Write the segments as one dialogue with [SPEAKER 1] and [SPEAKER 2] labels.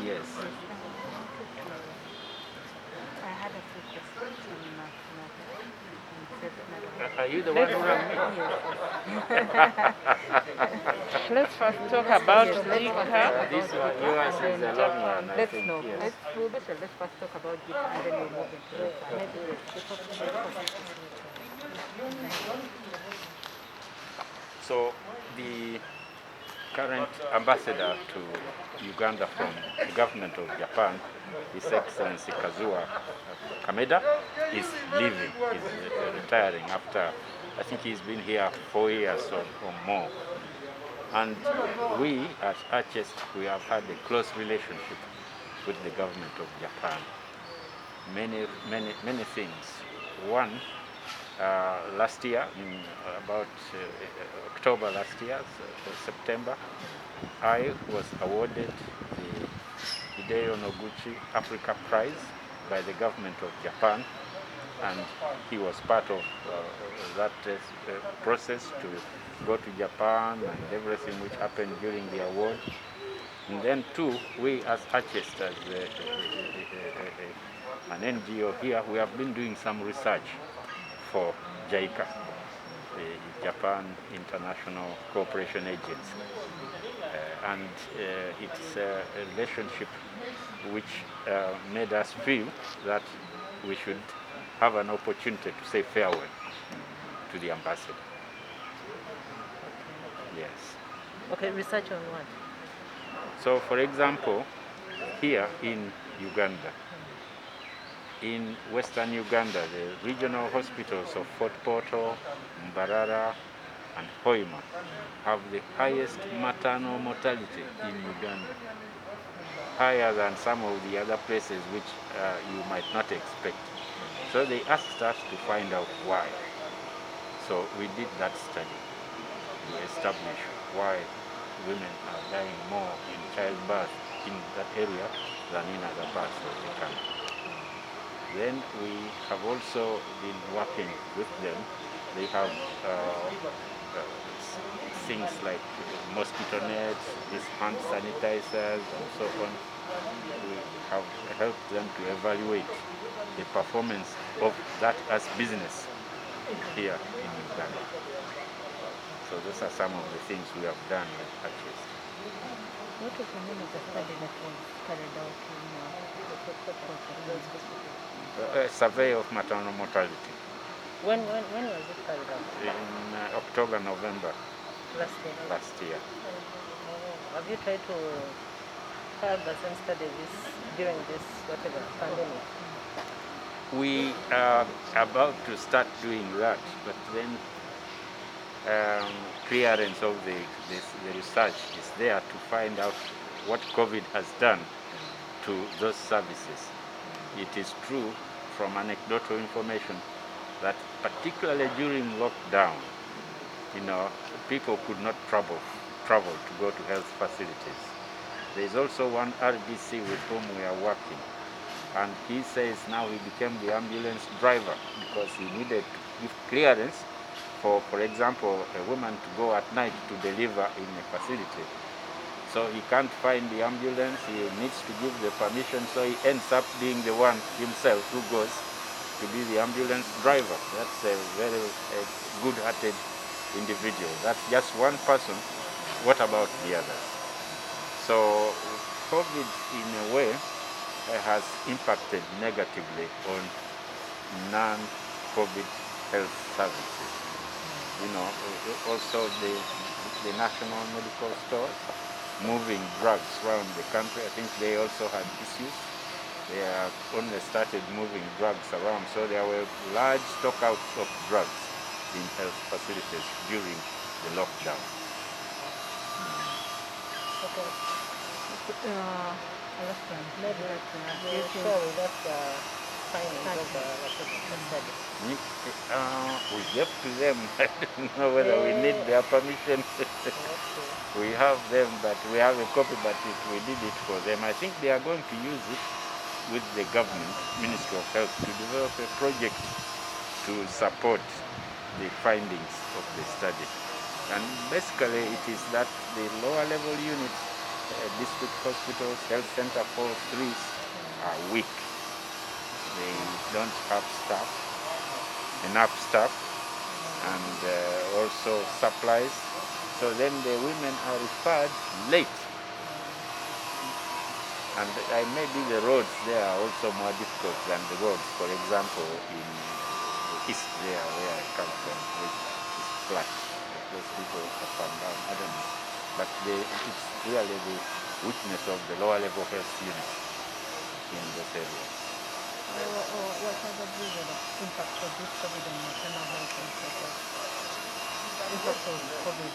[SPEAKER 1] Yes.
[SPEAKER 2] I had a few questions on
[SPEAKER 1] Are you the one who rang me?
[SPEAKER 3] Let's first talk about
[SPEAKER 2] Yes, let's
[SPEAKER 3] Jika.
[SPEAKER 1] This one, yours is a long one, I
[SPEAKER 2] let's
[SPEAKER 1] think.
[SPEAKER 2] know.
[SPEAKER 1] Yes.
[SPEAKER 2] Let's first talk about it and then we'll move into it. Maybe the topic.
[SPEAKER 1] So the current ambassador to Uganda from the government of Japan, His Excellency Kazuaki Kameda, is leaving. He's retiring after, I think he's been here 4 years or more. And we at Achest, we have had a close relationship with the government of Japan. Many things. One, last year, in about October last year, so September, I was awarded the Hideo Noguchi Africa Prize by the government of Japan, and he was part of that process to go to Japan and everything which happened during the award. And then too, we as Achest, as an NGO here, we have been doing some research for JICA, the Japan International Cooperation Agency. And it's a relationship which made us feel that we should have an opportunity to say farewell to the ambassador. Yes.
[SPEAKER 2] Okay, research on what?
[SPEAKER 1] So, for example, here in Uganda, in Western Uganda, the regional hospitals of Fort Portal, Mbarara, and Hoima have the highest maternal mortality in Uganda, higher than some of the other places which you might not expect. So they asked us to find out why. So we did that study to establish why women are dying more in childbirth in that area than in other parts of the country. Then we have also been working with them. They have things like mosquito nets, these hand sanitizers, and so on. We have helped them to evaluate the performance of that as business here in Uganda. So those are some of the things we have done with Achest.
[SPEAKER 2] What was the name of the study that was carried out in
[SPEAKER 1] A survey of maternal mortality
[SPEAKER 2] when was it carried out?
[SPEAKER 1] in October, November
[SPEAKER 2] Last year.
[SPEAKER 1] last year.
[SPEAKER 2] Have you tried to have the same study during this whatever pandemic?
[SPEAKER 1] We are about to start doing that, but then clearance of the research is there to find out what COVID has done to those services. It is true from anecdotal information that particularly during lockdown, people could not travel to go to health facilities. There is also one RDC with whom we are working, and he says now he became the ambulance driver because he needed to give clearance for example, a woman to go at night to deliver in a facility. So he can't find the ambulance, he needs to give the permission, so he ends up being the one himself who goes to be the ambulance driver. That's a very good-hearted individual. That's just one person. What about the others? So COVID, in a way, has impacted negatively on non-COVID health services. Also the national medical stores moving drugs around the country. I think they also had issues. They have only started moving drugs around, so there were large stockouts of drugs in health facilities during the lockdown.
[SPEAKER 2] Okay. Maybe that's the findings of the study.
[SPEAKER 1] We gave to them. I don't know whether we need their permission. We have them, but we have a copy, but we did it for them. I think they are going to use it with the government, Ministry of Health, to develop a project to support the findings of the study. And basically it is that the lower level units district hospitals, health center for 3 are weak. They don't have enough staff, and also supplies. So then the women are referred late. And maybe the roads there are also more difficult than the roads, for example, in the east there where I come from, which is flat. Those people up and down, I don't know. But it's really the weakness of the lower level health units in this area.
[SPEAKER 2] What are the impact of this COVID on maternal health and social? Impact of COVID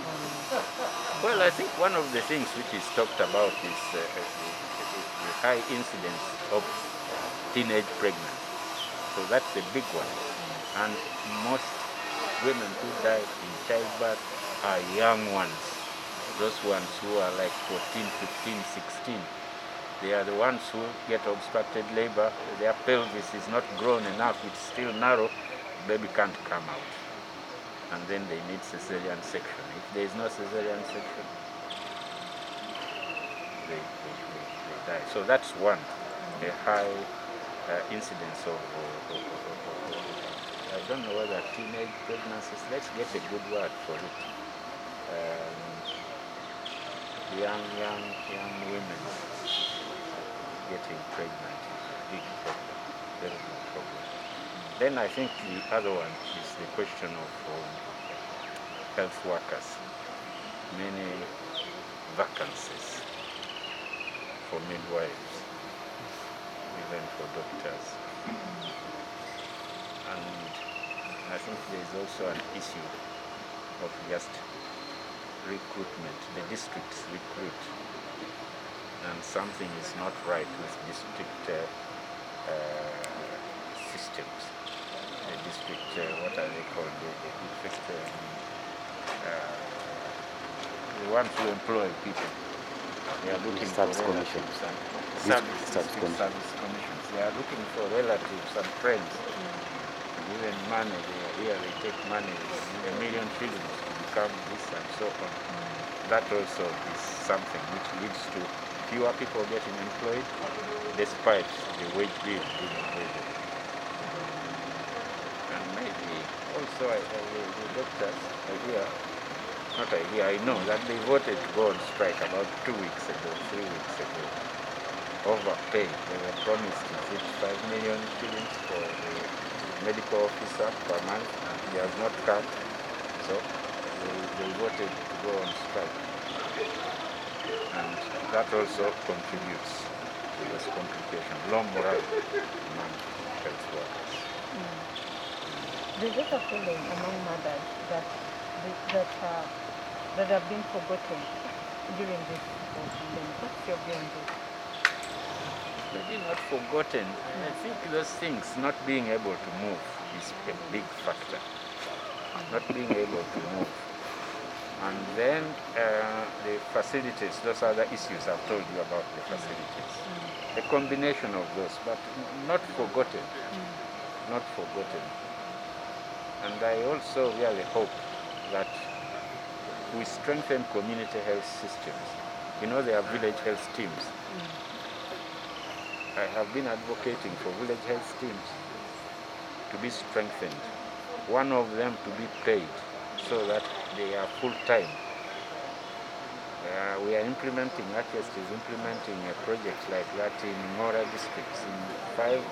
[SPEAKER 2] on...
[SPEAKER 1] Well, I think one of the things which is talked about is the high incidence of teenage pregnancy. So that's a big one. And most women who die in childbirth are young ones. Those ones who are like 14, 15, 16. They are the ones who get obstructed labor. Their pelvis is not grown enough, it's still narrow, baby can't come out. And then they need cesarean section. If there is no cesarean section, they die. So that's one, a high incidence of, I don't know whether teenage pregnancies, let's get a good word for it. Young women getting pregnant is a big problem, very big problem. Then I think the other one is the question of health workers. Many vacancies for midwives, even for doctors. And I think there is also an issue of just recruitment. The districts recruit, and something is not right with district systems. The district, what are they called? The ones who employ people. They are looking for relatives and service commissions. They are looking for relatives and friends. Even money, they take money, $1 million shillings to become this and so on. That also is something which leads to fewer people getting employed, despite the wage bill being available. And maybe also the doctors, I know that they voted to go on strike about 2 weeks ago, 3 weeks ago. Overpaid. They were promised 5 million shillings for the medical officer per month, and he has not come. So they voted to go on strike. And that also contributes to this complication, low morale among health workers.
[SPEAKER 2] There's also a feeling among mothers that have been forgotten during this pandemic. What's your view on this?
[SPEAKER 1] Maybe not forgotten. I think those things, not being able to move, is a big factor. Not being able to move. And then the facilities, those are the issues I've told you about the facilities. A combination of those, but not forgotten. Not forgotten. And I also really hope that we strengthen community health systems. You know, there are village health teams. I have been advocating for village health teams to be strengthened. One of them to be paid so that they are full-time. We are implementing, Achest is implementing a project like that in Mora districts. In 5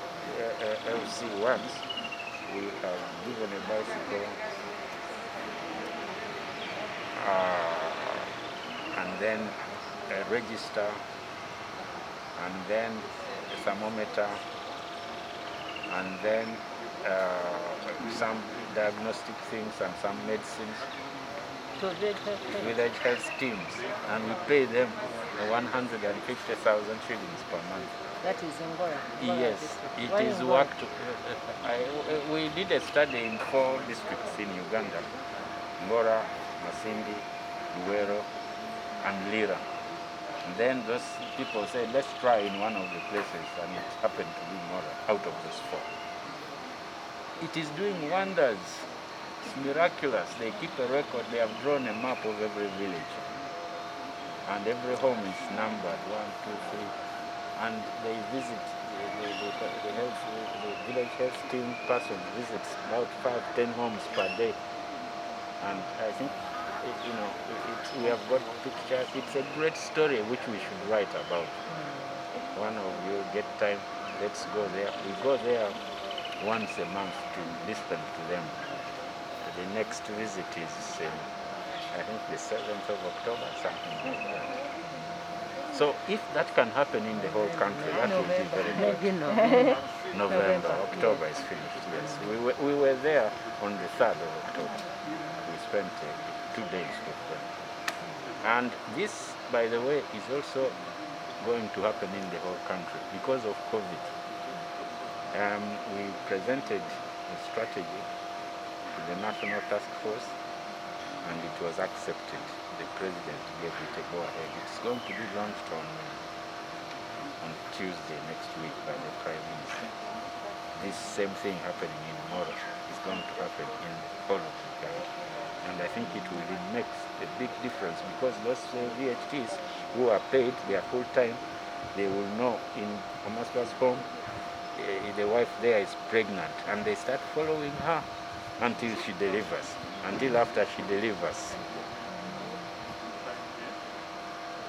[SPEAKER 1] LC1s, we have given a bicycle and then a register, and then a thermometer, and then some diagnostic things and some medicines.
[SPEAKER 2] So
[SPEAKER 1] Village health teams, and we pay them 150,000 shillings per month.
[SPEAKER 2] that is Ngora.
[SPEAKER 1] Yes, it
[SPEAKER 2] Why
[SPEAKER 1] is
[SPEAKER 2] Ngora?
[SPEAKER 1] worked. We did a study in 4 districts in Uganda: Ngora, Masindi, Luwero, and Lira. And then those people said, let's try in one of the places, and it happened to be Ngora out of those 4. It is doing wonders. It's miraculous. They keep a record. They have drawn a map of every village. and every home is numbered 1, 2, 3, and they visit the health, the village health team person visits about 5, 10 homes per day, and I think we have got pictures. It's a great story which we should write about. One of you get time, let's go there. We go there once a month to listen to them. The next visit is I think the 7th of October, something like that. So if that can happen in the whole country, that would be very good. November, October is finished, yes. We were there on the 3rd of October. We spent 2 days with them. And this, by the way, is also going to happen in the whole country because of COVID. We presented a strategy to the National Task Force, and it was accepted. The President gave it a go-ahead. It's going to be launched on Tuesday next week by the Prime Minister. This same thing happening in Moro is going to happen in the whole of the country. And I think it makes a big difference because those VHTs who are paid, they are full-time, they will know in Omaswa's home, the wife there is pregnant, and they start following her until she delivers, until after she delivers.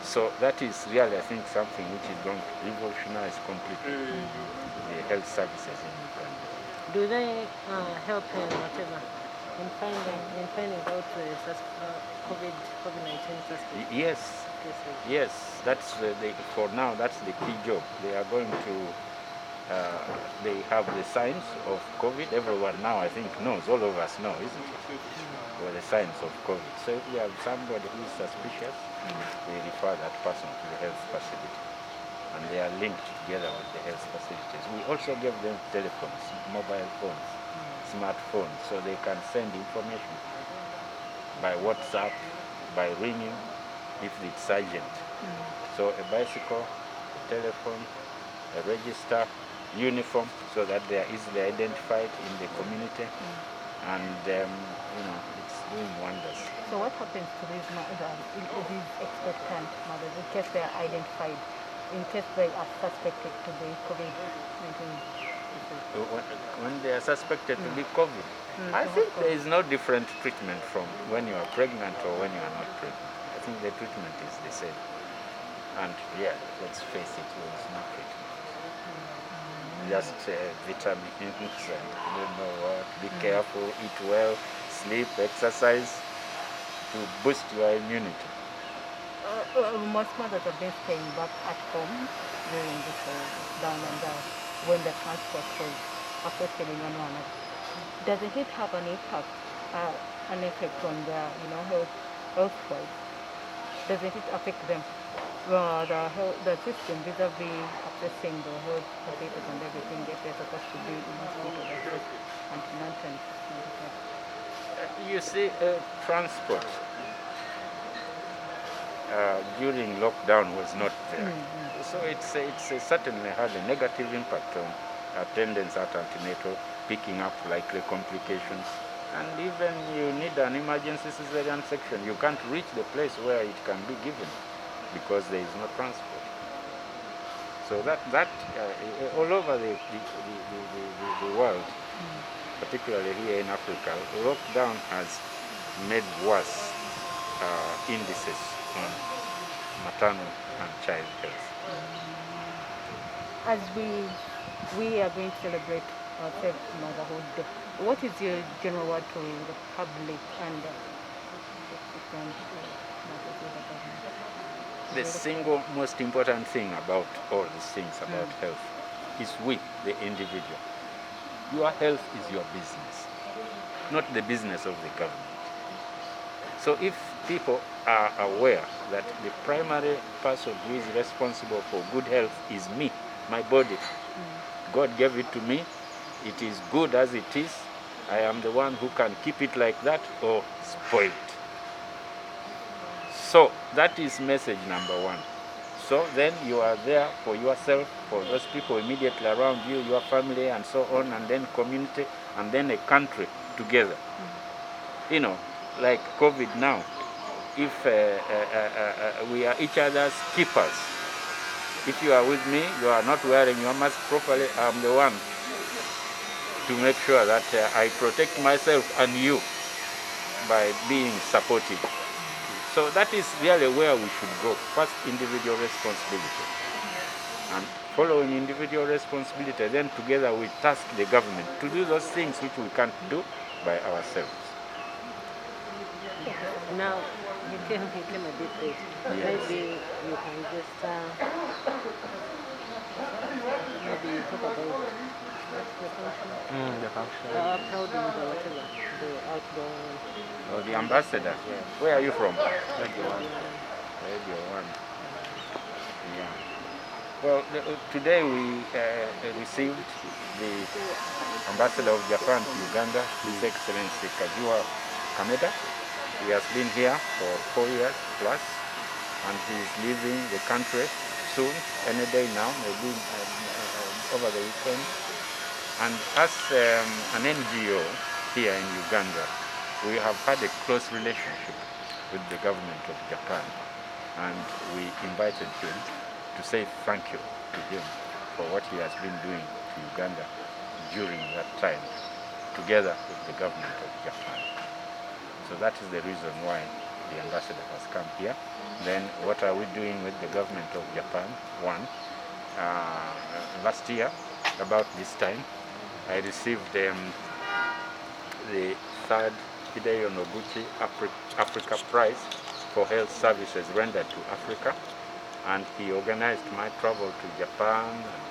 [SPEAKER 1] So that is really, I think, something which is going to revolutionize completely the health services in Uganda.
[SPEAKER 4] Do they help in whatever? In finding out COVID-19 suspects?
[SPEAKER 1] Yes, yes. That's for now. That's the key job. They are going to. They have the signs of COVID. Everyone now, I think, knows. All of us know, isn't it? Or the signs of COVID. So if we have somebody who is suspicious, they refer that person to the health facility, and they are linked together with the health facilities. We also give them telephones, mobile phones, smartphones, so they can send information by WhatsApp, by ringing, if it's urgent. So a bicycle, a telephone, a register, uniform, so that they are easily identified in the community, and it's doing wonders.
[SPEAKER 2] So what happens to these expectant mothers in case they are identified, in case they are suspected to be COVID-19?
[SPEAKER 1] When they are suspected to be COVID, I think there is no different treatment from when you are pregnant or when you are not pregnant. I think the treatment is the same. And yeah, let's face it, there is no treatment. Just vitamins and I don't know what. Be careful, eat well, sleep, exercise to boost your immunity.
[SPEAKER 2] Most mothers have been staying back at home during this down and down when the transport was affected in one manner. Doesn't it have an impact, an effect on their health-wise? Doesn't it affect them? The system vis-a-vis accessing the health facilities and everything that they're supposed to be in hospital and nonsense.
[SPEAKER 1] You see, transport during lockdown was not there. So it's certainly had a negative impact on attendance at antenatal, picking up likely complications. And even you need an emergency cesarean section, you can't reach the place where it can be given because there is no transport. So that all over the world, particularly here in Africa, lockdown has made worse indices on maternal and child health.
[SPEAKER 2] As we are going to celebrate our Safe Motherhood Day, what is your general word to the public and
[SPEAKER 1] the single most important thing about all these things about health is we, the individual. Your health is your business, not the business of the government. So if people are aware that the primary person who is responsible for good health is me, my body, God gave it to me, it is good as it is, I am the one who can keep it like that or spoil it. So that is message number one. So then you are there for yourself, for those people immediately around you, your family and so on, and then community, and then a country together. Like COVID now, if we are each other's keepers. If you are with me, you are not wearing your mask properly, I'm the one to make sure that I protect myself and you by being supportive. So that is really where we should go. First, individual responsibility. And following individual responsibility, then together we task the government to do those things which we can't do by ourselves.
[SPEAKER 4] Now, you came a bit late.
[SPEAKER 1] Yes.
[SPEAKER 4] Maybe you can just maybe talk about the function.
[SPEAKER 5] The function.
[SPEAKER 4] Applauding the whatever, the outdoor.
[SPEAKER 1] Oh, the ambassador.
[SPEAKER 5] Yeah.
[SPEAKER 1] Where are you from?
[SPEAKER 5] Radio 1.
[SPEAKER 1] Radio 1. Yeah. Well, today we received the ambassador of Japan to Uganda, His Excellency Kazuaki Kameda. He has been here for 4 years plus, and he's leaving the country soon, any day now, maybe over the weekend. And as an NGO here in Uganda, we have had a close relationship with the government of Japan, and we invited him to say thank you to him for what he has been doing to Uganda during that time, together with the government of Japan. So that is the reason why the ambassador has come here. Then what are we doing with the government of Japan? One, last year, about this time, I received the third Hideo Noguchi Africa Prize for health services rendered to Africa. And he organized my travel to Japan, and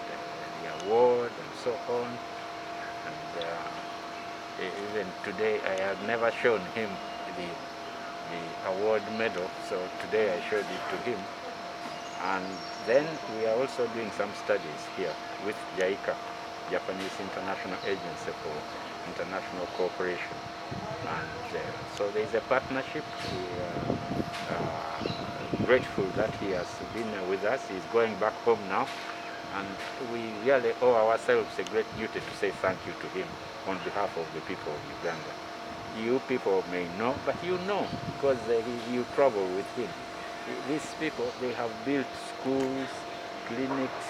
[SPEAKER 1] the award, and so on. And even today, I have never shown him the award medal, so today I showed it to him. And then we are also doing some studies here with JICA, Japanese International Agency for International Cooperation. And so there is a partnership. We are grateful that he has been with us. He's going back home now, and we really owe ourselves a great duty to say thank you to him on behalf of the people of Uganda. You people may know, but you know because you travel with him. These people, they have built schools, clinics,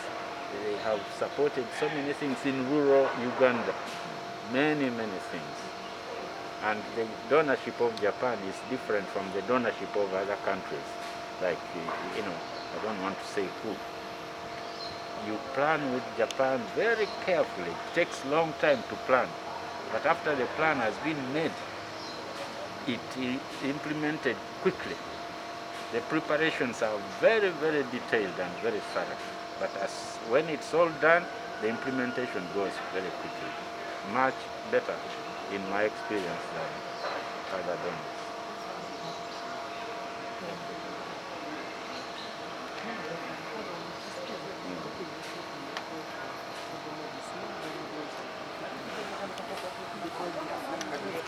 [SPEAKER 1] they have supported so many things in rural Uganda, many things. And the donorship of Japan is different from the donorship of other countries. Like, I don't want to say who. You plan with Japan very carefully. It takes a long time to plan. But after the plan has been made, it is implemented quickly. The preparations are very detailed and very thorough. But when it's all done, the implementation goes very quickly. Much better, in my experience, than other donors.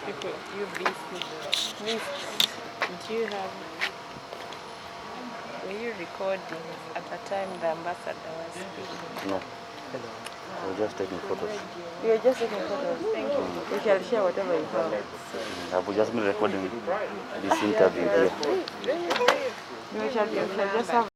[SPEAKER 3] People you missed. Did you have? Were you recording at the time the ambassador was speaking?
[SPEAKER 5] No. I was just taking photos.
[SPEAKER 2] You are just taking photos. Thank you. You shall share whatever you have.
[SPEAKER 5] I've just been recording this interview here.
[SPEAKER 2] You shall just have